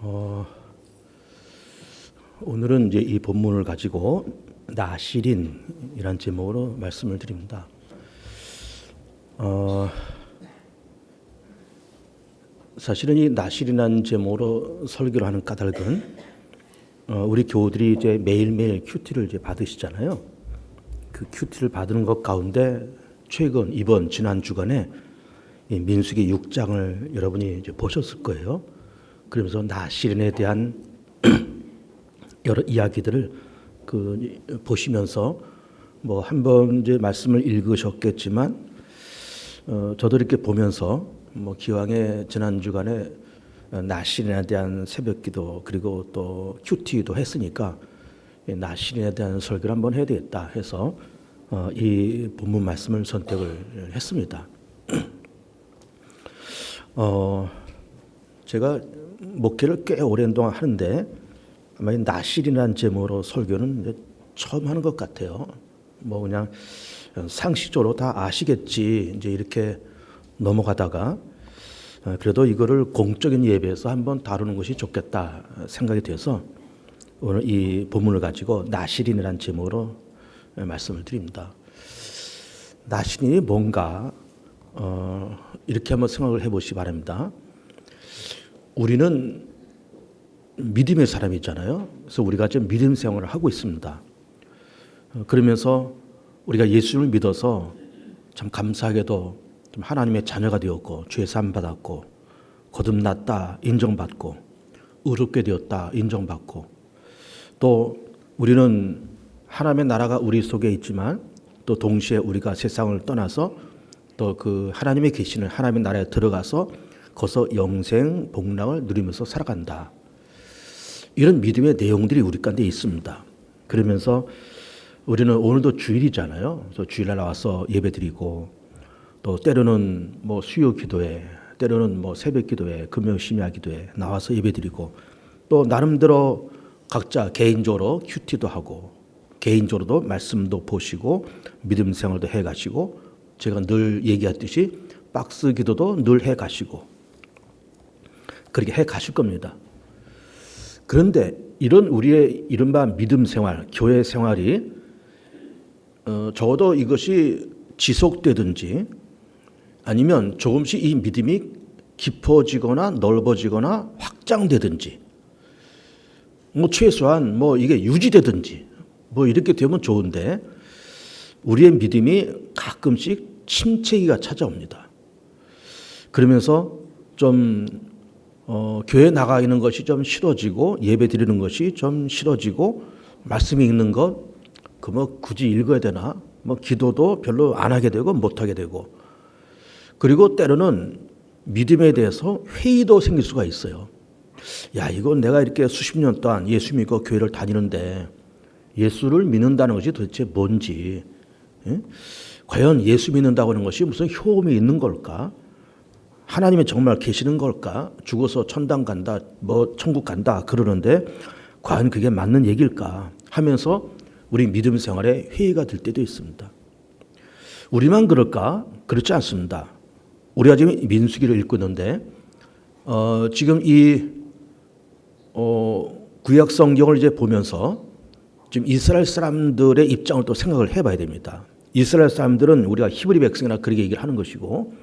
어, 오늘은 이제 이 본문을 가지고 나시린이란 제목으로 말씀을 드립니다. 사실은 이 나시린이라는 제목으로 설교를 하는 까닭은 우리 교우들이 이제 매일매일 큐티를 이제 받으시잖아요. 그 큐티를 받는 것 가운데 최근 이번 지난 주간에 이 민수기 6장을 여러분이 이제 보셨을 거예요. 그러면서 나시린에 대한 여러 이야기들을 보시면서 뭐 한번 이제 말씀을 읽으셨겠지만 저도 이렇게 보면서 뭐 기왕에 지난 주간에 나시린에 대한 새벽기도 그리고 또 큐티도 했으니까 나시린에 대한 설교를 한번 해야 되겠다 해서 이 본문 말씀을 선택을 했습니다. 제가 목회를 꽤 오랜 동안 하는데 아마 나시린이라는 제목으로 설교는 이제 처음 하는 것 같아요. 뭐 그냥 상식적으로 다 아시겠지 이제 이렇게 넘어가다가 그래도 이거를 공적인 예배에서 한번 다루는 것이 좋겠다 생각이 돼서 오늘 이 본문을 가지고 나시린이라는 제목으로 말씀을 드립니다. 나시린이 뭔가 이렇게 한번 생각을 해보시기 바랍니다. 우리는 믿음의 사람이잖아요. 그래서 우리가 지금 믿음 생활을 하고 있습니다. 그러면서 우리가 예수를 믿어서 참 감사하게도 좀 하나님의 자녀가 되었고 죄 사함 받았고 거듭났다 인정받고 의롭게 되었다 인정받고 또 우리는 하나님의 나라가 우리 속에 있지만 또 동시에 우리가 세상을 떠나서 또 그 하나님의 계시는 하나님의 나라에 들어가서 거기서 영생 복락을 누리면서 살아간다. 이런 믿음의 내용들이 우리 가운데 있습니다. 그러면서 우리는 오늘도 주일이잖아요. 그래서 주일날 나와서 예배드리고 또 때로는 뭐 수요 기도회, 때로는 뭐 새벽 기도회, 금요 심야 기도회 나와서 예배드리고 또 나름대로 각자 개인적으로 큐티도 하고 개인적으로도 말씀도 보시고 믿음 생활도 해가시고 제가 늘 얘기했듯이 박스 기도도 늘 해가시고 그렇게 해가실 겁니다. 그런데 이런 우리의 이른바 믿음 생활, 교회 생활이 적어도 이것이 지속되든지 아니면 조금씩 이 믿음이 깊어지거나 넓어지거나 확장되든지 뭐 최소한 뭐 이게 유지되든지 뭐 이렇게 되면 좋은데 우리의 믿음이 가끔씩 침체기가 찾아옵니다. 그러면서 좀 교회 나가 있는 것이 좀 싫어지고 예배 드리는 것이 좀 싫어지고 말씀 읽는 것 그 뭐 굳이 읽어야 되나 뭐 기도도 별로 안 하게 되고 못 하게 되고 그리고 때로는 믿음에 대해서 회의도 생길 수가 있어요. 야 이건 내가 이렇게 수십 년 동안 예수 믿고 교회를 다니는데 예수를 믿는다는 것이 도대체 뭔지 과연 예수 믿는다고 하는 것이 무슨 효험이 있는 걸까? 하나님이 정말 계시는 걸까? 죽어서 천당 간다, 뭐 천국 간다 그러는데 과연 그게 맞는 얘기일까? 하면서 우리 믿음 생활에 회의가 될 때도 있습니다. 우리만 그럴까? 그렇지 않습니다. 우리가 지금 민수기를 읽고 있는데 지금 이 구약 성경을 이제 보면서 지금 이스라엘 사람들의 입장을 또 생각을 해봐야 됩니다. 이스라엘 사람들은 우리가 히브리 백성이나 그렇게 얘기를 하는 것이고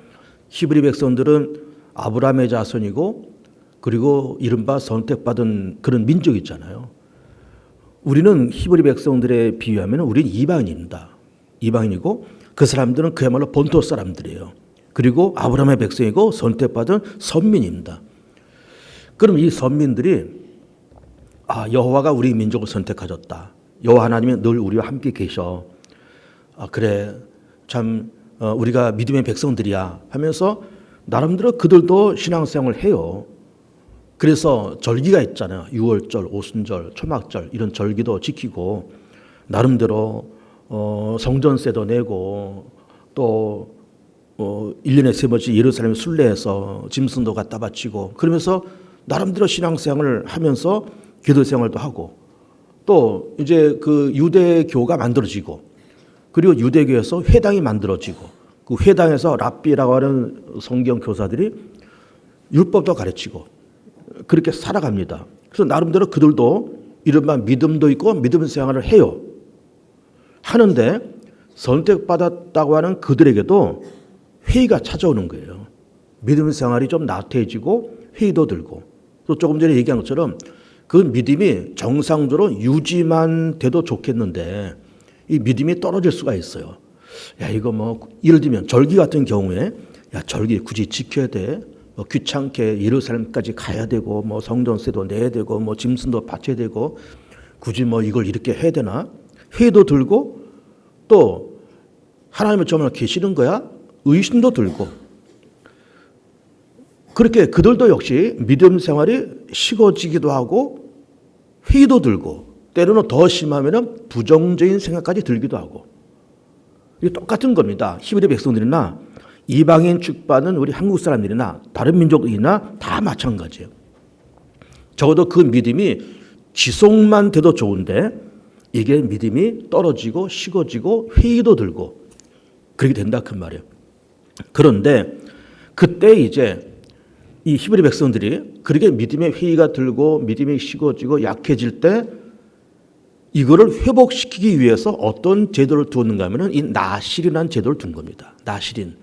히브리 백성들은 아브라함의 자손이고 그리고 이른바 선택받은 그런 민족이 있잖아요. 우리는 히브리 백성들에 비유하면 우리는 이방인입니다. 이방인이고 그 사람들은 그야말로 본토 사람들이에요. 그리고 아브라함의 백성이고 선택받은 선민입니다. 그럼 이 선민들이 여호와가 우리 민족을 선택하셨다. 여호와 하나님이 늘 우리와 함께 계셔. 그래 참 우리가 믿음의 백성들이야 하면서 나름대로 그들도 신앙생활을 해요. 그래서 절기가 있잖아요. 유월절, 오순절, 초막절 이런 절기도 지키고 나름대로 성전세도 내고 또 1년에 3번씩 예루살렘 순례해서 짐승도 갖다 바치고 그러면서 나름대로 신앙생활을 하면서 기도생활도 하고 또 이제 그 유대교가 만들어지고 그리고 유대교에서 회당이 만들어지고 그 회당에서 랍비라고 하는 성경 교사들이 율법도 가르치고 그렇게 살아갑니다. 그래서 나름대로 그들도 이른바 믿음도 있고 믿음 생활을 해요. 하는데 선택받았다고 하는 그들에게도 회의가 찾아오는 거예요. 믿음 생활이 좀 나태해지고 회의도 들고, 또 조금 전에 얘기한 것처럼 그 믿음이 정상적으로 유지만 돼도 좋겠는데 이 믿음이 떨어질 수가 있어요. 야, 이거 뭐 예를 들면 절기 같은 경우에 야, 절기 굳이 지켜야 돼. 뭐 귀찮게 예루살렘까지 가야 되고 뭐 성전세도 내야 되고 뭐 짐승도 바쳐야 되고 굳이 뭐 이걸 이렇게 해야 되나? 회의도 들고 또 하나님은 정말 계시는 거야? 의심도 들고, 그렇게 그들도 역시 믿음 생활이 식어지기도 하고 회의도 들고 때로는 더 심하면 부정적인 생각까지 들기도 하고, 이게 똑같은 겁니다. 히브리 백성들이나 이방인 축받는 우리 한국 사람들이나 다른 민족이나 다 마찬가지예요. 적어도 그 믿음이 지속만 돼도 좋은데 이게 믿음이 떨어지고 식어지고 회의도 들고 그렇게 된다 그 말이에요. 그런데 그때 이제 이 히브리 백성들이 그렇게 믿음의 회의가 들고 믿음이 식어지고 약해질 때 이거를 회복시키기 위해서 어떤 제도를 두었는가 하면은 이 나실이라는 제도를 둔 겁니다. 나실인.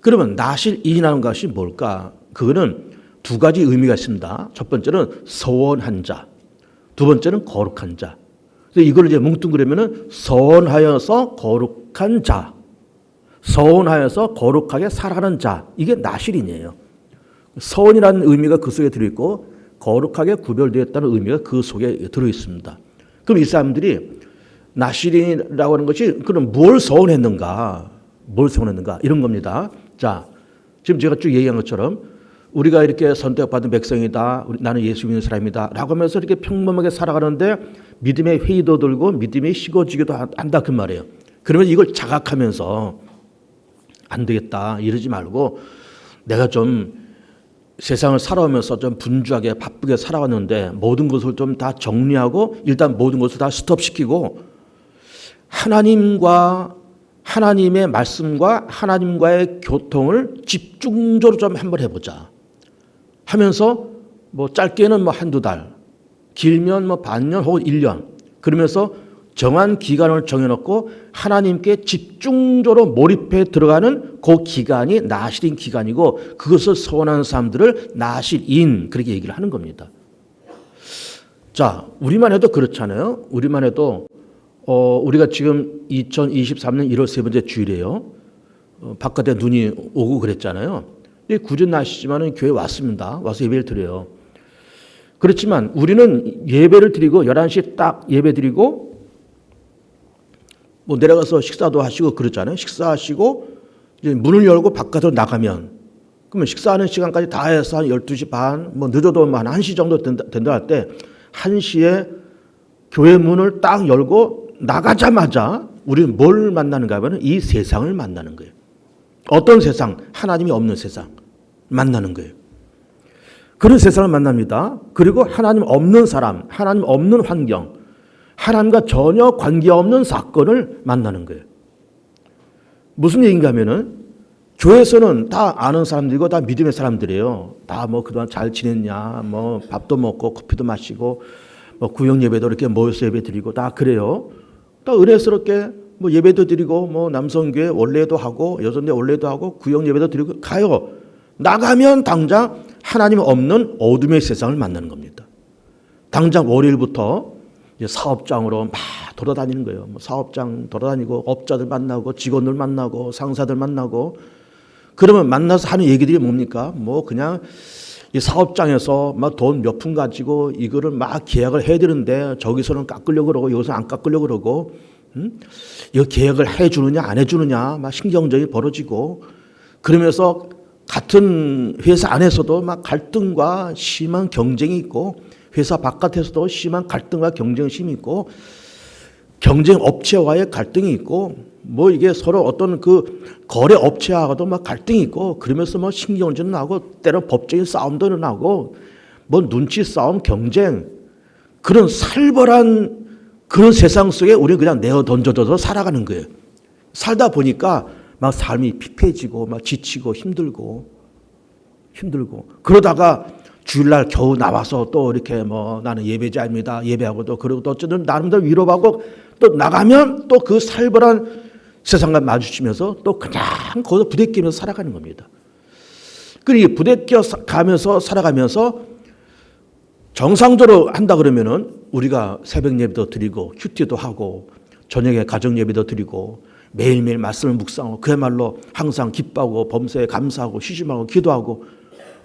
그러면 나실인이라는 것이 뭘까? 그거는 두 가지 의미가 있습니다. 첫 번째는 서원한 자, 두 번째는 거룩한 자. 그래서 이걸 이제 뭉뚱그리면은 서원하여서 거룩한 자, 서원하여서 거룩하게 살아가는 자, 이게 나실인이에요. 서원이라는 의미가 그 속에 들어있고 거룩하게 구별되었다는 의미가 그 속에 들어있습니다. 그럼 이 사람들이 나실인이라고 하는 것이 그럼 뭘 서원했는가? 뭘 서원했는가? 이런 겁니다. 자, 지금 제가 쭉 얘기한 것처럼 우리가 이렇게 선택받은 백성이다. 나는 예수 믿는 사람이다. 라고 하면서 이렇게 평범하게 살아가는데 믿음의 회의도 들고 믿음이 식어지기도 한다 그 말이에요. 그러면 이걸 자각하면서 안 되겠다 이러지 말고 내가 좀 세상을 살아오면서 좀 분주하게 바쁘게 살아왔는데 모든 것을 좀 다 정리하고 일단 모든 것을 다 스톱시키고 하나님과 하나님의 말씀과 하나님과의 교통을 집중적으로 좀 한번 해보자 하면서 뭐 짧게는 뭐 한두 달, 길면 뭐 반년 혹은 1년 그러면서 정한 기간을 정해놓고 하나님께 집중적으로 몰입해 들어가는 그 기간이 나실인 기간이고 그것을 서원하는 사람들을 나실인 그렇게 얘기를 하는 겁니다. 자, 우리만 해도 그렇잖아요. 우리만 해도 우리가 지금 2023년 1월 세 번째 주일이에요. 바깥에 눈이 오고 그랬잖아요. 굳은 날씨지만 교회 왔습니다. 와서 예배를 드려요. 그렇지만 우리는 예배를 드리고 11시에 딱 예배 드리고 뭐 내려가서 식사도 하시고 그러잖아요. 식사하시고 이제 문을 열고 바깥으로 나가면 그러면 식사하는 시간까지 다 해서 한 12시 반, 뭐 늦어도 한 1시 정도 된다 할 때 1시에 교회 문을 딱 열고 나가자마자 우리는 뭘 만나는가 하면 이 세상을 만나는 거예요. 어떤 세상? 하나님이 없는 세상 만나는 거예요. 그런 세상을 만납니다. 그리고 하나님 없는 사람, 하나님 없는 환경, 하나님과 전혀 관계없는 사건을 만나는 거예요. 무슨 얘기인가 하면은 교회에서는 다 아는 사람들이고 다 믿음의 사람들이에요. 다 뭐 그동안 잘 지냈냐, 뭐 밥도 먹고 커피도 마시고 뭐 구역 예배도 이렇게 모여서 예배 드리고 다 그래요. 또 은혜스럽게 뭐 예배도 드리고 뭐 남성교회 원래도 하고 여전대 원래도 하고 구역 예배도 드리고 가요. 나가면 당장 하나님 없는 어둠의 세상을 만나는 겁니다. 당장 월요일부터 이제 사업장으로 막 돌아다니는 거예요. 뭐 사업장 돌아다니고 업자들 만나고 직원들 만나고 상사들 만나고 그러면 만나서 하는 얘기들이 뭡니까? 뭐 그냥 이 사업장에서 막 돈 몇 푼 가지고 이거를 막 계약을 해야 되는데 저기서는 깎으려고 그러고 여기서는 안 깎으려고 그러고 이거 계약을 해주느냐 안 해주느냐 막 신경전이 벌어지고 그러면서 같은 회사 안에서도 막 갈등과 심한 경쟁이 있고 회사 바깥에서도 심한 갈등과 경쟁심이 있고 경쟁 업체와의 갈등이 있고 뭐 이게 서로 어떤 그 거래 업체하고도 막 갈등이 있고 그러면서 뭐 신경전이 나고 때로 법적인 싸움도 일어나고 뭐 눈치 싸움 경쟁 그런 살벌한 그런 세상 속에 우리는 그냥 내어 던져져서 살아가는 거예요. 살다 보니까 막 삶이 피폐해지고 막 지치고 힘들고 그러다가 주일날 겨우 나와서 또 이렇게 뭐 나는 예배자입니다. 예배하고 또 그리고 또 어쨌든 나름대로 위로하고 또 나가면 또 그 살벌한 세상과 마주치면서 또 그냥 거기서 부대끼면서 살아가는 겁니다. 그리고 부대껴 가면서 살아가면서 정상적으로 한다 그러면은 우리가 새벽 예배도 드리고 큐티도 하고 저녁에 가정 예배도 드리고 매일매일 말씀을 묵상하고 그야말로 항상 기뻐하고 범사에 감사하고 쉬지 말고 기도하고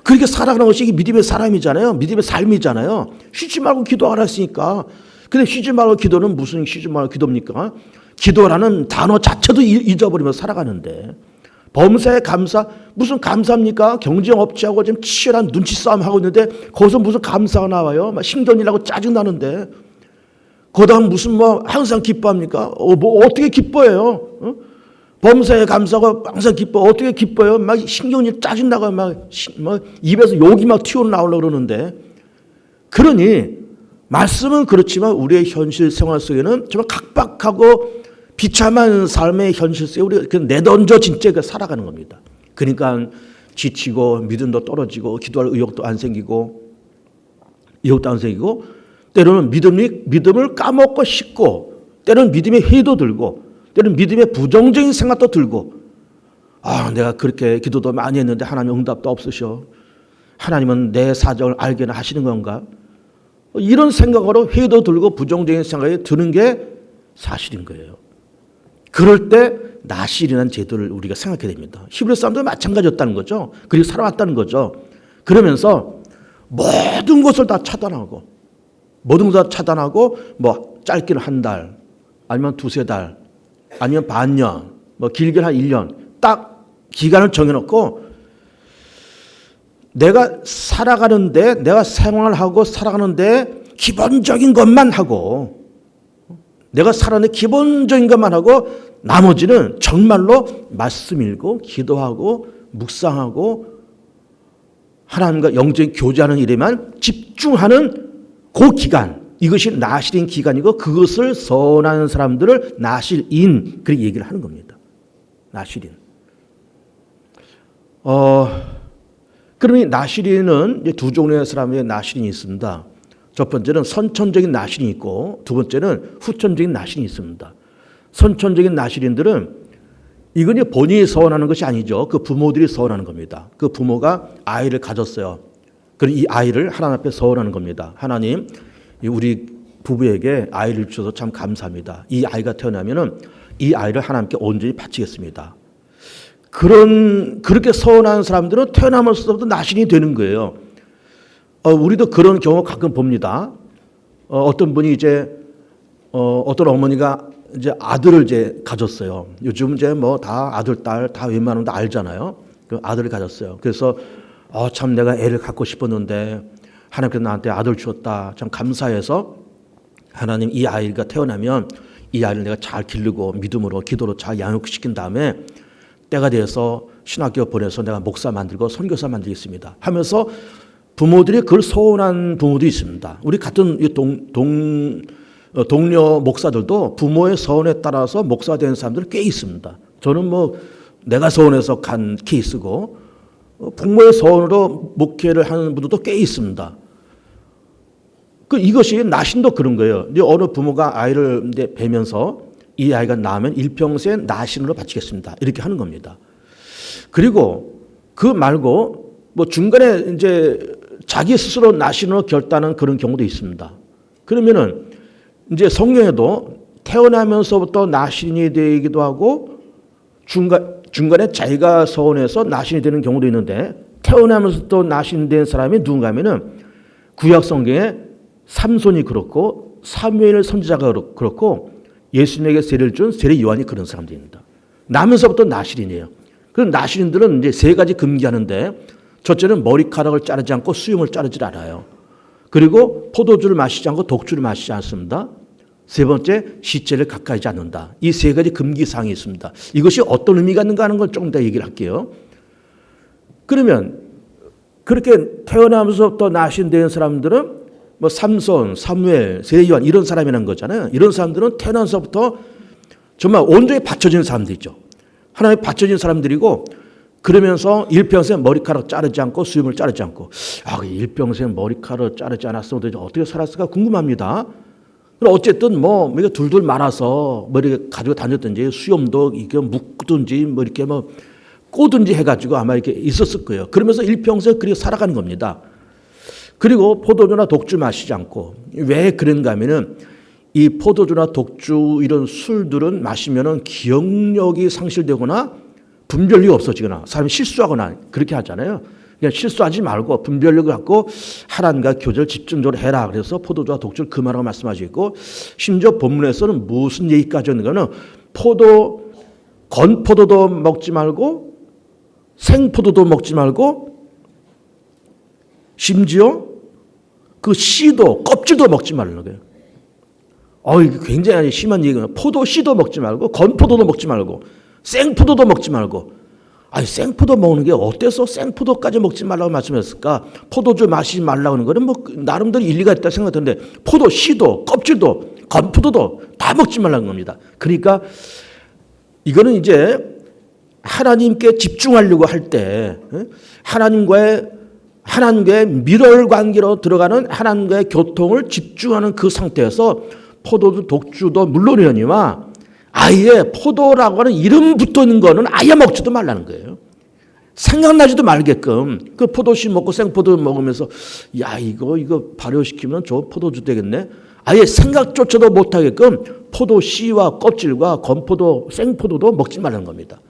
그렇게 살아가는 것이 믿음의 사람이잖아요. 믿음의 삶이잖아요. 쉬지 말고 기도하라 했으니까. 근데 쉬지 말고 기도는 무슨 쉬지 말고 기도입니까? 기도라는 단어 자체도 잊어버리면서 살아가는데 범사에 감사 무슨 감사입니까? 경쟁 업체하고 지금 치열한 눈치 싸움 하고 있는데 거기서 무슨 감사가 나와요? 막 신경질나고 짜증 나는데 거기다 무슨 뭐 항상 기뻐합니까? 뭐 어떻게 기뻐해요? 어? 범사에 감사하고 항상 기뻐 어떻게 기뻐요? 막 신경질 짜증 나고 막 입에서 욕이 막 튀어나오려고 그러는데 그러니 말씀은 그렇지만 우리의 현실 생활 속에는 정말 각박하고 비참한 삶의 현실 속에 우리가 내던져진 채 살아가는 겁니다. 그러니까 지치고 믿음도 떨어지고 기도할 의욕도 안 생기고 때로는 믿음을 까먹고 싶고 때로는 믿음의 회의도 들고 때로는 믿음의 부정적인 생각도 들고 내가 그렇게 기도도 많이 했는데 하나님 응답도 없으셔. 하나님은 내 사정을 알게나 하시는 건가? 이런 생각으로 회의도 들고 부정적인 생각이 드는 게 사실인 거예요. 그럴 때 나실이라는 제도를 우리가 생각해야 됩니다. 히브리 사람도 마찬가지였다는 거죠. 그리고 살아왔다는 거죠. 그러면서 모든 것을 다 차단하고 뭐 짧게는 한 달 아니면 두세 달 아니면 반년 뭐 길게는 한 1년 딱 기간을 정해놓고 내가 생활하고 살아가는데 기본적인 것만 하고 내가 살아내 기본적인 것만 하고 나머지는 정말로 말씀 읽고 기도하고 묵상하고 하나님과 영적인 교제하는 일에만 집중하는 그 기간 이것이 나실인 기간이고 그것을 선하는 사람들을 나실인 그렇게 얘기를 하는 겁니다. 나실인. 그러면 나실인은 두 종류의 사람의 나실인이 있습니다. 첫 번째는 선천적인 나실이 있고 두 번째는 후천적인 나실이 있습니다. 선천적인 나실인들은 이건 본인이 서원하는 것이 아니죠. 그 부모들이 서원하는 겁니다. 그 부모가 아이를 가졌어요. 그리고 이 아이를 하나님 앞에 서원하는 겁니다. 하나님, 우리 부부에게 아이를 주셔서 참 감사합니다. 이 아이가 태어나면은 이 아이를 하나님께 온전히 바치겠습니다. 그렇게 서원하는 사람들은 태어나면서부터 나실이 되는 거예요. 우리도 그런 경우 가끔 봅니다. 어떤 분이 어떤 어머니가 아들을 가졌어요. 요즘 뭐 다 아들, 딸 다 웬만하면 다 알잖아요. 그 아들을 가졌어요. 그래서 참 내가 애를 갖고 싶었는데 하나님께서 나한테 아들 주었다. 참 감사해서 하나님 이 아이가 태어나면 이 아이를 내가 잘 기르고 믿음으로 기도로 잘 양육시킨 다음에 때가 돼서 신학교 보내서 내가 목사 만들고 선교사 만들겠습니다. 하면서 부모들이 그걸 소원한 부모도 있습니다. 우리 같은 동료 목사들도 부모의 소원에 따라서 목사 된 사람들 꽤 있습니다. 저는 뭐 내가 소원해서 간 케이스고 부모의 소원으로 목회를 하는 분들도 꽤 있습니다. 이것이 나신도 그런 거예요. 어느 부모가 아이를 뵈면서 이 아이가 낳으면 일평생 나신으로 바치겠습니다. 이렇게 하는 겁니다. 그리고 그 말고 뭐 중간에 자기 스스로 나신으로 결단하는 그런 경우도 있습니다. 그러면은 성경에도 태어나면서부터 나신이 되기도 하고 중간에 자기가 서원해서 나신이 되는 경우도 있는데 태어나면서 또 나신된 사람이 누군가 하면은 구약 성경에 삼손이 그렇고 사무엘 선지자가 그렇고 예수님에게 세례를 준 세례 요한이 그런 사람들입니다. 나면서부터 나실인이에요. 그럼 나실인들은 세 가지 금기하는데 첫째는 머리카락을 자르지 않고 수염을 자르지 않아요. 그리고 포도주를 마시지 않고 독주를 마시지 않습니다. 세 번째, 시체를 가까이 하지 않는다. 이 세 가지 금기사항이 있습니다. 이것이 어떤 의미가 있는가 하는 걸 조금 더 얘기를 할게요. 그러면 그렇게 태어나면서부터 나신된 사람들은 뭐 삼손, 사무엘, 세례 요한 이런 사람이라는 거잖아요. 이런 사람들은 태어나서부터 정말 온전히 바쳐진 사람들이죠. 하나님에 바쳐진 사람들이고 그러면서 일평생 머리카락 자르지 않고 수염을 자르지 않고 일평생 머리카락 자르지 않았으면 도대체 어떻게 살았을까 궁금합니다. 어쨌든 뭐 이게 둘둘 말아서 이렇게 가지고 다녔든지 수염도 이게 묶든지 뭐 이렇게 뭐 꼬든지 해가지고 아마 이렇게 있었을 거예요. 그러면서 일평생 그렇게 살아가는 겁니다. 그리고 포도주나 독주 마시지 않고 왜 그런가 하면은 이 포도주나 독주 이런 술들은 마시면은 기억력이 상실되거나 분별력이 없어지거나 사람이 실수하거나 그렇게 하잖아요. 그냥 실수하지 말고 분별력을 갖고 하나님과 교제를 집중적으로 해라. 그래서 포도주와 독주를 금하라고 말씀하시고 심지어 본문에서는 무슨 얘기까지 했는가는 건포도도 먹지 말고 생포도도 먹지 말고 심지어 그 씨도 껍질도 먹지 말라는 거예요. 이게 굉장히 심한 얘기예요. 포도 씨도 먹지 말고 건포도도 먹지 말고 생포도도 먹지 말고. 생포도 먹는 게 어때서 생포도까지 먹지 말라고 말씀했을까? 포도주 마시지 말라고 하는 거는 뭐 나름대로 일리가 있다 생각하는데 포도 씨도 껍질도 건포도도 다 먹지 말라는 겁니다. 그러니까 이거는 이제 하나님께 집중하려고 할 때 하나님과의 밀월 관계로 들어가는 하나님과의 교통을 집중하는 그 상태에서 포도도 독주도 물론이거니와 아예 포도라고 하는 이름 붙어 있는 거는 아예 먹지도 말라는 거예요. 생각나지도 말게끔 그 포도씨 먹고 생포도 먹으면서 이거 발효시키면 저 포도주 되겠네. 아예 생각조차도 못하게끔 포도 씨와 껍질과 건포도 생포도도 먹지 말라는 겁니다.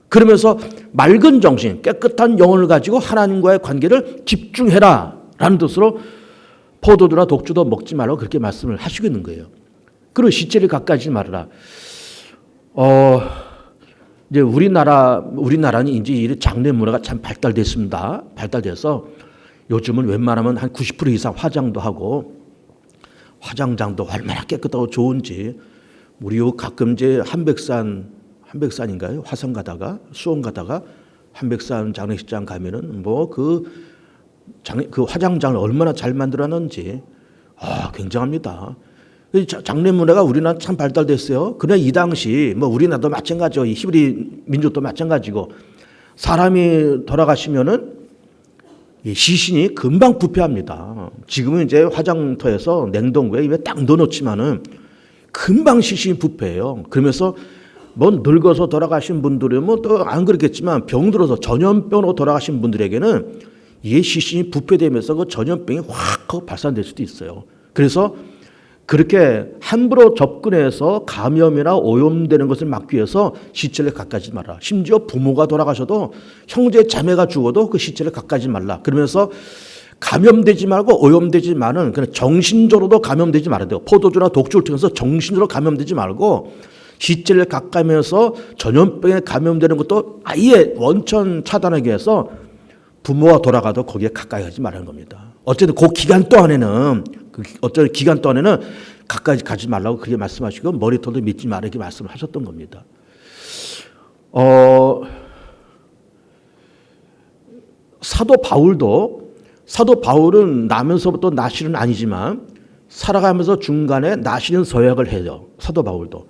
그러면서 맑은 정신 깨끗한 영혼을 가지고 하나님과의 관계를 집중해라 라는 뜻으로 포도주나 독주도 먹지 말라고 그렇게 말씀을 하시고 있는 거예요. 그리고 시체를 가까이 말아라. 이제 우리나라는 이제 이 장례 문화가 참 발달됐습니다. 발달돼서 요즘은 웬만하면 한 90% 이상 화장도 하고 화장장도 얼마나 깨끗하고 좋은지 우리 가끔 이제 한백산인가요? 화성 가다가 수원 가다가 한백산 장례식장 가면은 뭐 그 화장장을 얼마나 잘 만들어놨는지 굉장합니다. 장례 문화가 우리나라 참 발달됐어요. 그러나 이 당시 뭐 우리나라도 마찬가지고 이 히브리 민족도 마찬가지고 사람이 돌아가시면은 이 시신이 금방 부패합니다. 지금은 이제 화장터에서 냉동고에 입에 딱 넣어놓지만은 금방 시신이 부패해요. 그러면서 뭐 늙어서 돌아가신 분들은 뭐 또 안 그렇겠지만 병들어서 전염병으로 돌아가신 분들에게는 이 시신이 부패되면서 그 전염병이 확 하고 발산될 수도 있어요. 그래서 그렇게 함부로 접근해서 감염이나 오염되는 것을 막기 위해서 시체를 가까이 말라. 심지어 부모가 돌아가셔도 형제 자매가 죽어도 그 시체를 가까이 말라. 그러면서 감염되지 말고 오염되지만은 그냥 정신적으로도 감염되지 말아야 돼요. 포도주나 독주를 통해서 정신적으로 감염되지 말고 시체를 가까이면서 전염병에 감염되는 것도 아예 원천 차단하기 위해서 부모가 돌아가도 거기에 가까이 가지 말라는 겁니다. 어쨌든 그 기간 동안에는 가까이 가지 말라고 그렇게 말씀하시고 머리털도 믿지 말라 이렇게 말씀을 하셨던 겁니다. 사도 바울은 나면서부터 나시는 아니지만 살아가면서 중간에 나시는 서약을 해요. 사도 바울도.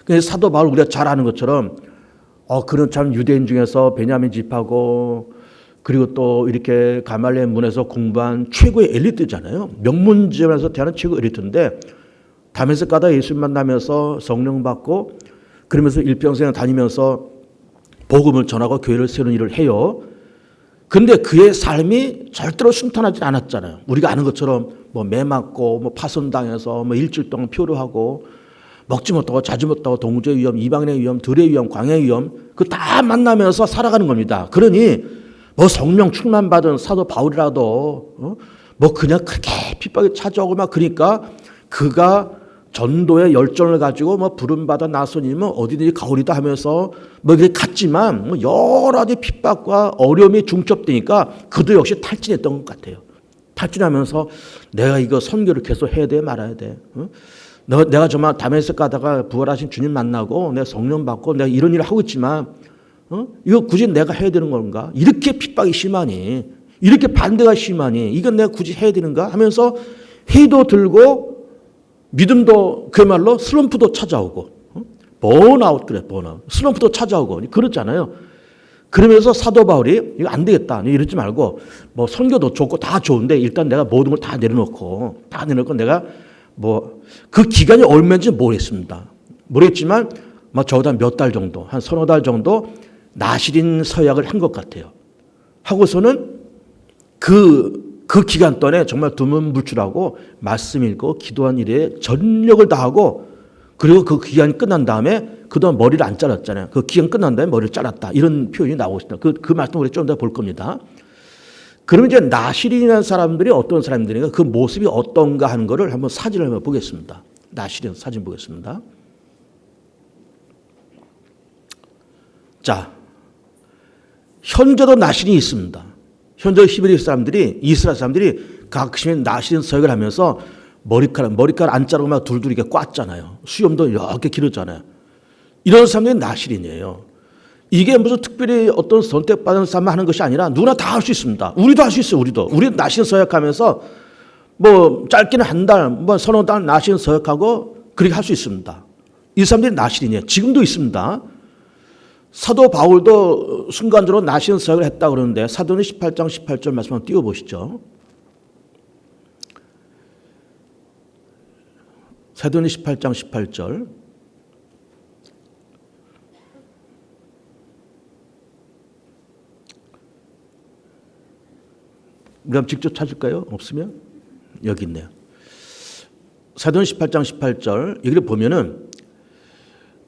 그래서 사도 바울 우리가 잘 아는 것처럼 그는 참 유대인 중에서 베냐민 집하고 그리고 또 이렇게 가말리엘 문에서 공부한 최고의 엘리트잖아요. 명문지원에서 태어난 최고 엘리트인데 다메섹 가다 예수님 만나면서 성령 받고 그러면서 일평생 다니면서 복음을 전하고 교회를 세우는 일을 해요. 그런데 그의 삶이 절대로 순탄하지 않았잖아요. 우리가 아는 것처럼 뭐 매 맞고 뭐 파손당해서 뭐 일주일 동안 표류하고 먹지 못하고 자지 못하고 동주의 위험, 이방인의 위험, 들의 위험, 광야의 위험 그 다 만나면서 살아가는 겁니다. 그러니 뭐 성령 충만 받은 사도 바울이라도 뭐 그냥 그렇게 핍박이 찾아오고 막 그러니까 그가 전도의 열정을 가지고 뭐 부름받아 나서니면 어디든지 가오리다 하면서 뭐 이렇게 갔지만 뭐 여러 가지 핍박과 어려움이 중첩되니까 그도 역시 탈진했던 것 같아요. 탈진하면서 내가 이거 선교를 계속 해야 돼 말아야 돼. 내가 정말 다메섹 가다가 부활하신 주님 만나고 내가 성령 받고 내가 이런 일을 하고 있지만 이거 굳이 내가 해야 되는 건가? 이렇게 핍박이 심하니 이렇게 반대가 심하니 이건 내가 굳이 해야 되는가? 하면서 회의도 들고 믿음도 그야말로 슬럼프도 찾아오고 번아웃 그래 번아웃 슬럼프도 찾아오고 그렇잖아요. 그러면서 사도 바울이 이거 안 되겠다. 이러지 말고 뭐 선교도 좋고 다 좋은데 일단 내가 모든 걸 다 내려놓고 내가 뭐 그 기간이 얼마인지 모르겠습니다. 모르겠지만 뭐 적어도 몇 달 정도, 한 서너 달 정도 나시린 서약을 한 것 같아요. 하고서는 그 기간 동안에 정말 두문불출하고 말씀 읽고 기도한 일에 전력을 다하고 그리고 그 기간이 끝난 다음에 그동안 머리를 안 잘랐잖아요. 그 기간 끝난 다음에 머리를 잘랐다. 이런 표현이 나오고 있습니다. 그 말씀 우리 좀 더 볼 겁니다. 그러면 이제 나시린이라는 사람들이 어떤 사람들인가 그 모습이 어떤가 하는 것을 한번 사진을 한번 보겠습니다. 나시린 사진 보겠습니다. 자, 현재도 나시린이 있습니다. 현재 히브리 사람들이 이스라엘 사람들이 가끔씩 나시린 서약을 하면서 머리카락 안 자르고 막 둘둘 이렇게 꽈잖아요. 수염도 이렇게 길었잖아요. 이런 사람들이 나시린이에요. 이게 무슨 특별히 어떤 선택받은 사람만 하는 것이 아니라 누구나 다 할 수 있습니다. 우리도 할 수 있어요. 우리도 나시린 서약하면서 뭐 짧게는 한 달, 뭐 서너 달 나시린 서약하고 그렇게 할 수 있습니다. 이 사람들이 나시린이에요. 지금도 있습니다. 사도 바울도 순간적으로 나시린 서약을 했다 그러는데 사도행 18장 18절 말씀 한번 띄워보시죠. 사도행 18장 18절. 그럼 직접 찾을까요? 없으면? 여기 있네요. 사도행 18장 18절 여기를 보면은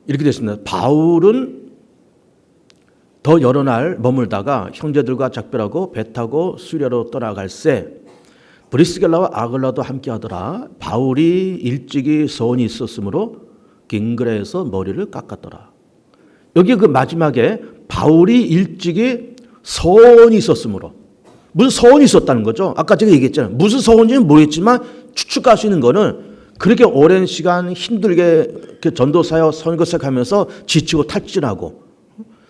이렇게 되어 있습니다. 바울은 더 여러 날 머물다가 형제들과 작별하고 배 타고 수리아로 떠나갈새 브리스겔라와 아글라도 함께하더라. 바울이 일찍이 소원이 있었으므로 갱그레에서 머리를 깎았더라. 여기 그 마지막에 바울이 일찍이 소원이 있었으므로 무슨 소원이 있었다는 거죠. 아까 제가 얘기했잖아요. 무슨 소원인지는 모르겠지만 추측할 수 있는 거는 그렇게 오랜 시간 힘들게 전도사역 선교사역 하면서 지치고 탈진하고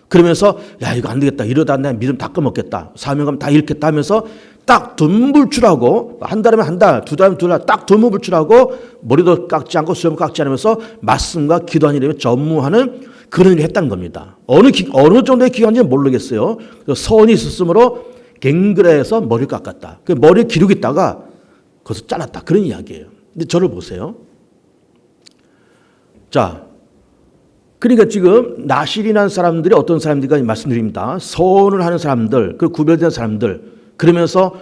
그러면서 야 이거 안 되겠다. 이러다 내 믿음 다 꺼먹겠다. 사명감 다 잃겠다 하면서 딱 둔불출하고 한 달이면 한 달, 두 달이면 두 달 딱 둔불출하고 머리도 깎지 않고 수염 깎지 않으면서 말씀과 기도하는 일에 전무하는 그런 일을 했다는 겁니다. 어느 정도의 기간인지는 모르겠어요. 서원이 있었으므로 갱그레에서 머리를 깎았다. 그 머리 기르고 있다가 거기서 잘랐다. 그런 이야기예요. 근데 저를 보세요. 자, 그러니까 지금 나실이라는 사람들이 어떤 사람들인가 말씀드립니다. 서원을 하는 사람들, 그 구별된 사람들, 그러면서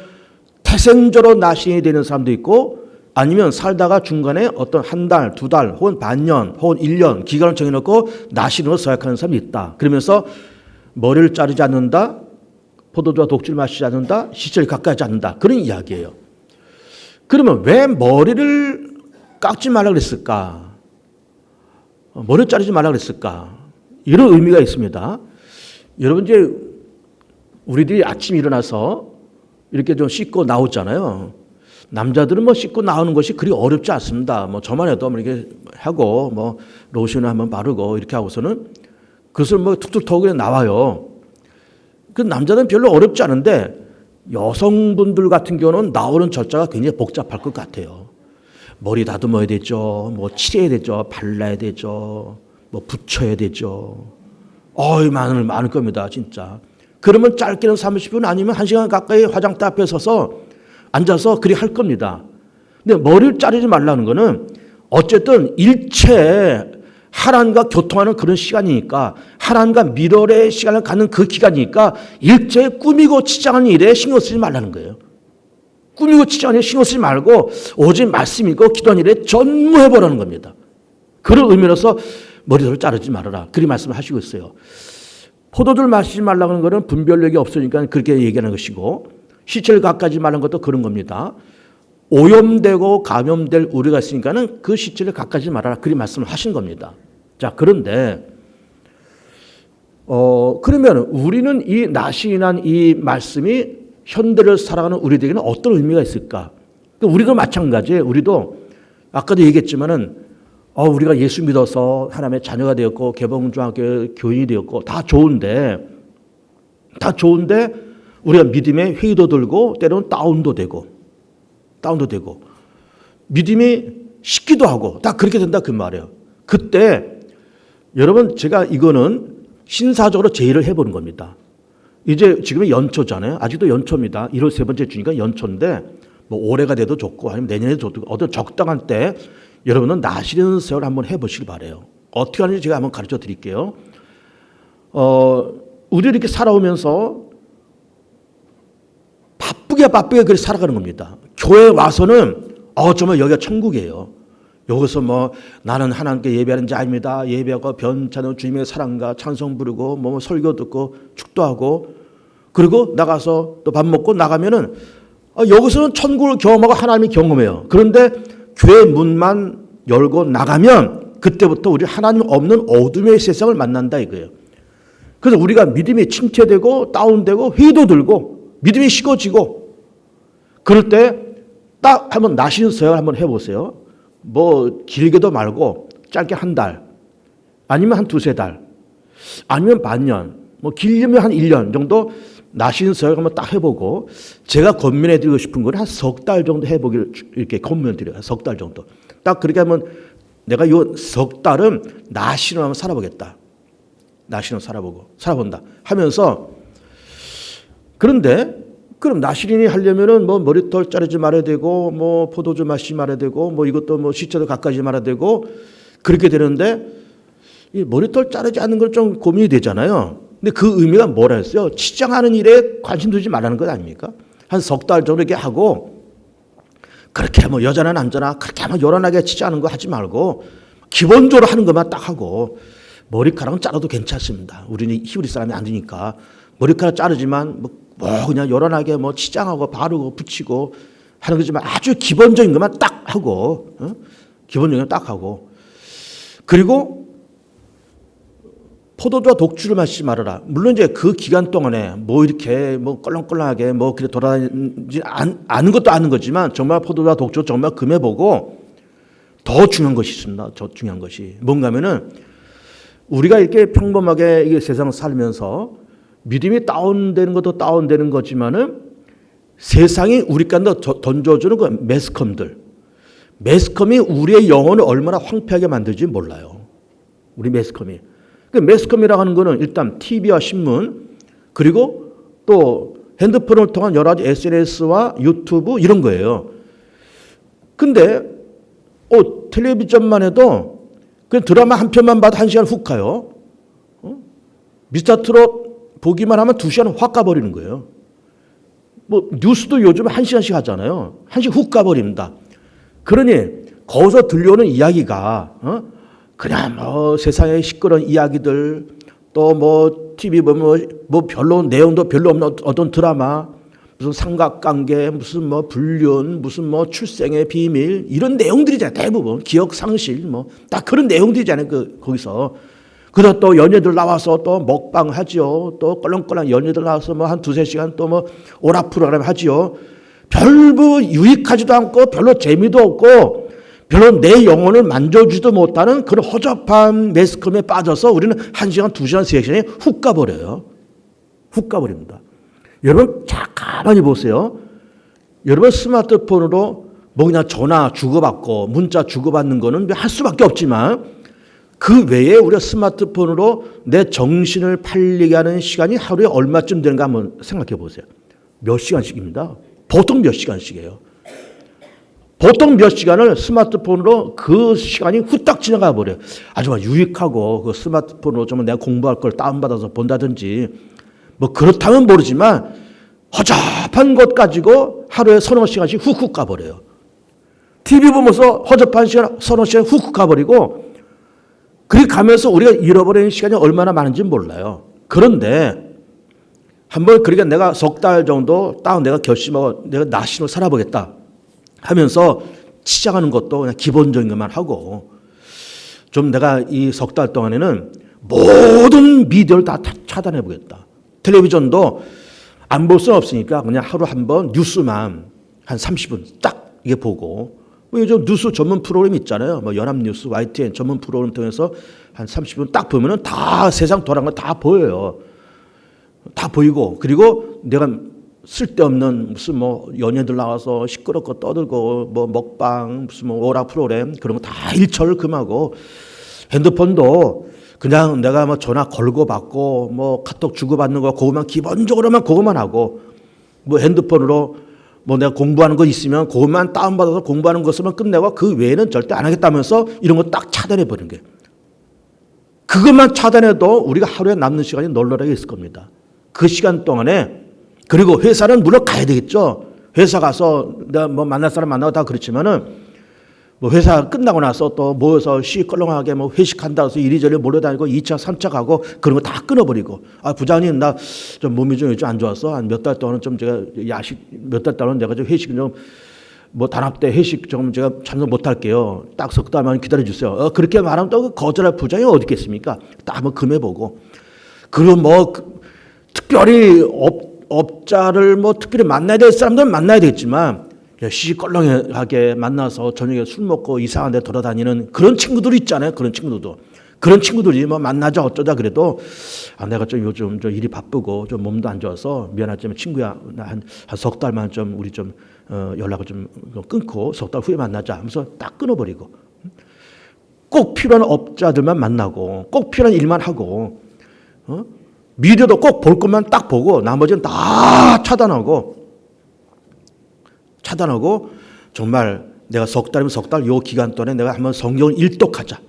태생적으로 나실이 되는 사람도 있고 아니면 살다가 중간에 어떤 한 달, 두 달, 혹은 반년, 혹은 1년 기간을 정해놓고 나실으로 서약하는 사람이 있다. 그러면서 머리를 자르지 않는다. 포도주와 독주를 마시지 않는다. 시체를 가까이 하지 않는다. 그런 이야기예요. 그러면 왜 머리를 깎지 말라 그랬을까? 머리를 자르지 말라 그랬을까? 이런 의미가 있습니다. 여러분 이제 우리들이 아침에 일어나서 이렇게 좀 씻고 나오잖아요. 남자들은 뭐 씻고 나오는 것이 그리 어렵지 않습니다. 뭐 저만 해도 뭐 이렇게 하고 뭐 로션을 한번 바르고 이렇게 하고서는 그것을 뭐 툭툭 터고 그냥 나와요. 그 남자들은 별로 어렵지 않은데 여성분들 같은 경우는 나오는 절차가 굉장히 복잡할 것 같아요. 머리 다듬어야 되죠. 뭐 칠해야 되죠. 발라야 되죠. 뭐 붙여야 되죠. 많을 겁니다. 진짜. 그러면 짧게는 30분 아니면 1시간 가까이 화장대 앞에 서서 앉아서 그리 할 겁니다. 근데 머리를 자르지 말라는 거는 어쨌든 일체 하나님과 교통하는 그런 시간이니까 하나님과 미래의 시간을 갖는 그 기간이니까 일체 꾸미고 치장하는 일에 신경 쓰지 말라는 거예요. 꾸미고 치장하는 일에 신경 쓰지 말고 오직 말씀 읽고 기도하는 일에 전무해보라는 겁니다. 그런 의미로서 머리를 자르지 말아라. 그리 말씀을 하시고 있어요. 포도주를 마시지 말라고 하는 것은 분별력이 없으니까 그렇게 얘기하는 것이고 시체를 가까이지 말라는 것도 그런 겁니다. 오염되고 감염될 우려가 있으니까는 그 시체를 가까이지 말아라. 그리 말씀을 하신 겁니다. 자, 그런데 그러면 우리는 이 나시인한 이 말씀이 현대를 살아가는 우리들에게는 어떤 의미가 있을까? 우리도 마찬가지예요. 우리도 아까도 얘기했지만은 우리가 예수 믿어서 하나님의 자녀가 되었고 개봉중학교 교인이 되었고 다 좋은데 우리가 믿음의 회의도 들고 때로는 다운도 되고 믿음이 식기도 하고 다 그렇게 된다 그 말이에요. 그때 여러분 제가 이거는 신사적으로 제의를 해보는 겁니다. 이제 지금은 연초잖아요. 아직도 연초입니다. 1월 세 번째 주니까 연초인데 뭐 올해가 돼도 좋고 아니면 내년에도 좋고 어떤 적당한 때 여러분은 나시는 세월 한번 해보시길 바래요. 어떻게 하는지 제가 한번 가르쳐 드릴게요. 우리 이렇게 살아오면서 바쁘게 그렇게 살아가는 겁니다. 교회 와서는 정말 여기가 천국이에요. 여기서 뭐 나는 하나님께 예배하는 자입니다. 예배하고 변찬은 주님의 사랑과 찬송 부르고 뭐 설교 듣고 축도하고 그리고 나가서 또 밥 먹고 나가면은 여기서는 천국을 경험하고 하나님이 경험해요. 그런데 교회 문만 열고 나가면 그때부터 우리 하나님 없는 어둠의 세상을 만난다 이거예요. 그래서 우리가 믿음이 침체되고 다운되고 회의도 들고 믿음이 식어지고 그럴 때 딱 한번 나시는 서약을 한번 해보세요. 뭐 길게도 말고 짧게 한 달 아니면 한 두세 달 아니면 반년 뭐 길면 한 1년 정도 나시는 서약 한번 딱 해보고 제가 권면해 드리고 싶은 건 한 석 달 정도 해보기를 이렇게 권면해 드려요. 석 달 정도. 딱 그렇게 하면 내가 요 석 달은 나시는 한번 살아보겠다. 나시는 살아본다 하면서 그런데 그럼 나시린이 하려면은 뭐 머리털 자르지 말아야 되고 뭐 포도주 마시지 말아야 되고 뭐 이것도 뭐 시체도 가까이 말아야 되고 그렇게 되는데 이 머리털 자르지 않는 걸 좀 고민이 되잖아요. 근데 그 의미가 뭐라 했어요? 치장하는 일에 관심 두지 말라는 것 아닙니까? 한 석 달 정도 이렇게 하고 그렇게 뭐 여자나 남자나 그렇게 뭐 요란하게 치장하는 거 하지 말고 기본적으로 하는 것만 딱 하고 머리카락은 자라도 괜찮습니다. 우리는 히브리 사람이 아니니까 머리카락 자르지만 뭐 그냥 요란하게 뭐 치장하고 바르고 붙이고 하는 거지만 아주 기본적인 것만 딱 하고 기본적인 것 딱 하고 그리고 포도주와 독주를 마시지 말아라. 물론 이제 그 기간 동안에 뭐 이렇게 뭐 껄렁껄렁하게 뭐 그래 돌아다니지 않은 것도 아는 거지만 정말 포도주와 독주 정말 금해보고 더 중요한 것이 있습니다. 더 중요한 것이 뭔가면은 우리가 이렇게 평범하게 이 세상을 살면서 믿음이 다운되는 것도 다운되는 거지만은 세상이 우리 가운데 던져주는 그 매스컴이 우리의 영혼을 얼마나 황폐하게 만들지 몰라요. 우리 매스컴이. 그 매스컴이라고 하는 거는 일단 TV와 신문 그리고 또 핸드폰을 통한 여러 가지 SNS와 유튜브 이런 거예요. 근데 텔레비전만 해도 그 드라마 한 편만 봐도 1시간 훅 가요. 미스터트롯 보기만 하면 2시간 확 가버리는 거예요. 뭐 뉴스도 요즘 1시간씩 하잖아요. 1시간 훅 가버립니다. 그러니 거기서 들려오는 이야기가 그냥 뭐 세상의 시끄러운 이야기들 또 뭐 TV 보면 뭐 별로 내용도 별로 없는 어떤 드라마 무슨 삼각관계 무슨 뭐 불륜 무슨 뭐 출생의 비밀 이런 내용들이잖아요. 대부분 기억 상실 뭐 딱 그런 내용들이잖아요. 거기서 그러다 또 연예들 나와서 또 먹방 하지요. 또 껄렁껄렁 연예들 나와서 뭐 한 두세 시간 또 뭐 오락 프로그램 하지요. 별로 유익하지도 않고 별로 재미도 없고 별로 내 영혼을 만져주지도 못하는 그런 허접한 매스컴에 빠져서 우리는 1시간, 2시간, 3시간이 훅 가버려요. 훅 가버립니다. 여러분 가만히 보세요. 여러분 스마트폰으로 뭐 그냥 전화 주고받고 문자 주고받는 거는 할 수밖에 없지만 그 외에 우리가 스마트폰으로 내 정신을 팔리게 하는 시간이 하루에 얼마쯤 되는가 한번 생각해 보세요. 몇 시간씩입니다. 보통 몇 시간씩이에요. 보통 몇 시간을 스마트폰으로 그 시간이 후딱 지나가 버려요. 아주 유익하고 그 스마트폰으로 좀 내가 공부할 걸 다운받아서 본다든지 뭐 그렇다면 모르지만 허접한 것 가지고 하루에 서너 시간씩 훅훅 가버려요. TV 보면서 허접한 시간 서너 시간 훅훅 가버리고 그렇게 가면서 우리가 잃어버리는 시간이 얼마나 많은지 몰라요. 그런데 한번 그러니까 내가 석 달 정도 딱 내가 결심하고 내가 나신으로 살아보겠다 하면서 시작하는 것도 그냥 기본적인 것만 하고 좀 내가 이 석 달 동안에는 모든 미디어를 다 차단해 보겠다. 텔레비전도 안 볼 수는 없으니까 그냥 하루 한 번 뉴스만 한 30분 딱 이게 보고 뭐 요즘 뉴스 전문 프로그램 있잖아요. 뭐 연합뉴스, YTN 전문 프로그램 통해서 한 30분 딱 보면은 다 세상 돌아간 거 다 보여요. 다 보이고 그리고 내가 쓸데없는 무슨 뭐 연예들 나와서 시끄럽고 떠들고 뭐 먹방 무슨 뭐 오락 프로그램 그런 거 다 일철을 금하고 핸드폰도 그냥 내가 뭐 전화 걸고 받고 뭐 카톡 주고받는 거 그것만 기본적으로만 그것만 하고 뭐 핸드폰으로 뭐 내가 공부하는 거 있으면 그것만 다운받아서 공부하는 것으로만 끝내고 그 외에는 절대 안 하겠다면서 이런 거 딱 차단해 버리는 거예요. 그것만 차단해도 우리가 하루에 남는 시간이 널널하게 있을 겁니다. 그 시간 동안에 그리고 회사는 물론 가야 되겠죠. 회사 가서 내가 뭐 만날 사람 만나고 다 그렇지만은 뭐 회사 끝나고 나서 또 모여서 시끌렁하게 뭐 회식한다고 해서 이리저리 몰려다니고 2차, 3차 가고 그런 거 다 끊어버리고 아 부장님 나 좀 몸이 좀 요즘 안 좋아서 한 몇 달 동안은 좀 제가 야식 몇 달 동안은 내가 좀 회식 좀 뭐 단합 때 회식 좀 제가 참석 못 할게요. 딱 석 달만 기다려 주세요. 그렇게 말하면 또 거절할 부장이 어디 있겠습니까? 딱 한번 금해보고 그리고 뭐 특별히 업자를 뭐 특별히 만나야 될 사람들은 만나야 되겠지만 시시껄렁하게 만나서 저녁에 술 먹고 이상한 데 돌아다니는 그런 친구들 있잖아요. 그런 친구들이 뭐 만나자 어쩌자 그래도 아 내가 좀 요즘 좀 일이 바쁘고 좀 몸도 안 좋아서 미안하지만 친구야 한 석 달만 좀 우리 좀 연락을 좀 끊고 석 달 후에 만나자 하면서 딱 끊어버리고 꼭 필요한 업자들만 만나고 꼭 필요한 일만 하고 미디어도 꼭 볼 것만 딱 보고 나머지는 다 차단하고 정말 내가 석 달이면 석 달 요 기간 동안에 내가 한번 성경을 일독하자.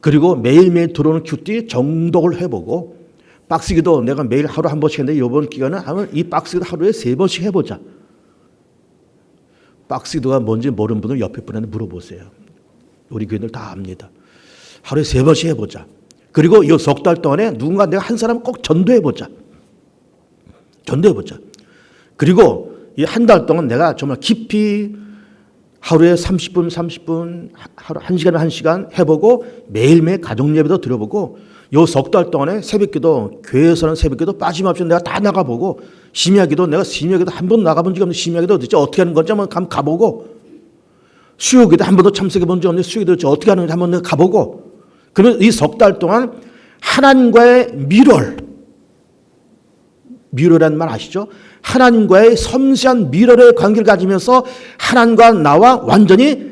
그리고 매일매일 들어오는 큐티 정독을 해보고 박스기도 내가 매일 하루 한 번씩 했는데 이번 기간은 한번 이 박스기도 하루에 3번씩 해보자. 박스기도가 뭔지 모르는 분은 옆에 분한테 물어보세요. 우리 교인들 다 압니다. 하루에 3번씩 해보자. 그리고 이 석 달 동안에 누군가 내가 한 사람 꼭 전도해보자. 그리고 이 한 달 동안 내가 정말 깊이 하루에 30분, 하루 1시간, 1시간 해보고 매일매일 가정예배도 들어보고 요 석 달 동안에 새벽기도 교회에서는 새벽기도 빠짐없이 내가 다 나가보고 심야기도 내가 심야기도 한 번 나가본 적이 없는데 심야기도 도대체 어떻게 하는 건지 한번 가보고 수요기도 한 번도 참석해본 적이 없는데 수요기도 도대체 어떻게 하는 건지 한번 내가 가보고 그러면 이 석 달 동안 하나님과의 미러란 말 아시죠? 하나님과의 섬세한 미러의 관계를 가지면서 하나님과 나와 완전히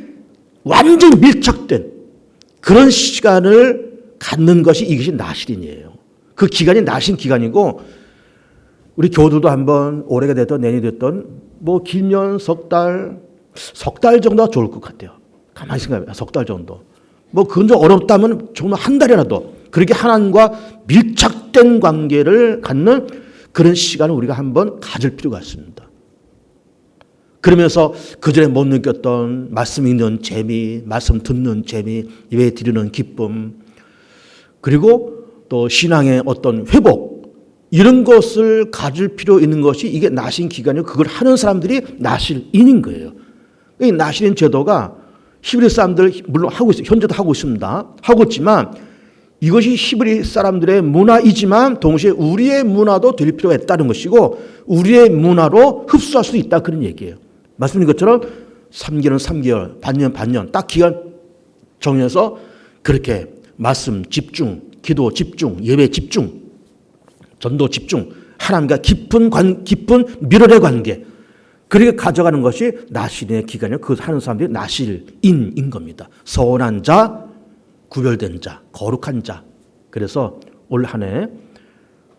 밀착된 그런 시간을 갖는 것이 이것이 나실인이에요. 그 기간이 나신 기간이고 우리 교우들도 한번 올해가 됐든 내년이 됐든 뭐 길면 석 달 정도가 좋을 것 같아요. 가만히 생각해봐요. 석 달 정도. 뭐 그건 좀 어렵다면 정말 한 달이라도 그렇게 하나님과 밀착된 관계를 갖는 그런 시간을 우리가 한번 가질 필요가 있습니다. 그러면서 그전에 못 느꼈던 말씀 읽는 재미, 말씀 듣는 재미, 예배 드리는 기쁨, 그리고 또 신앙의 어떤 회복 이런 것을 가질 필요 있는 것이 이게 나신 기간이고 그걸 하는 사람들이 나실인인 거예요. 이 나실인 제도가 히브리 사람들 물론 하고 있어요. 현재도 하고 있습니다. 하고 있지만 이것이 히브리 사람들의 문화이지만 동시에 우리의 문화도 될 필요가 있다는 것이고 우리의 문화로 흡수할 수 있다 그런 얘기예요. 말씀드린 것처럼 3개월은 3개월, 반년 딱 기간 정해서 그렇게 말씀 집중, 기도 집중, 예배 집중, 전도 집중, 하나님과 깊은 밀월의 관계 그렇게 가져가는 것이 나실의 기간이고 그것을 하는 사람들이 나실인인 겁니다. 서운한 자, 구별된 자, 거룩한 자. 그래서 올 한 해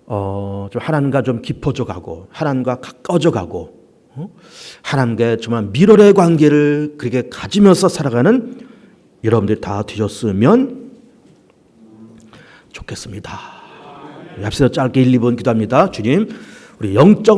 좀 하나님과 좀 깊어져 가고 하나님과 가까워져 가고 하나님과 정말 밀월의 관계를 그렇게 가지면서 살아가는 여러분들이 다 되셨으면 좋겠습니다. 합시다. 짧게 1, 2분 기도합니다. 주님, 우리 영적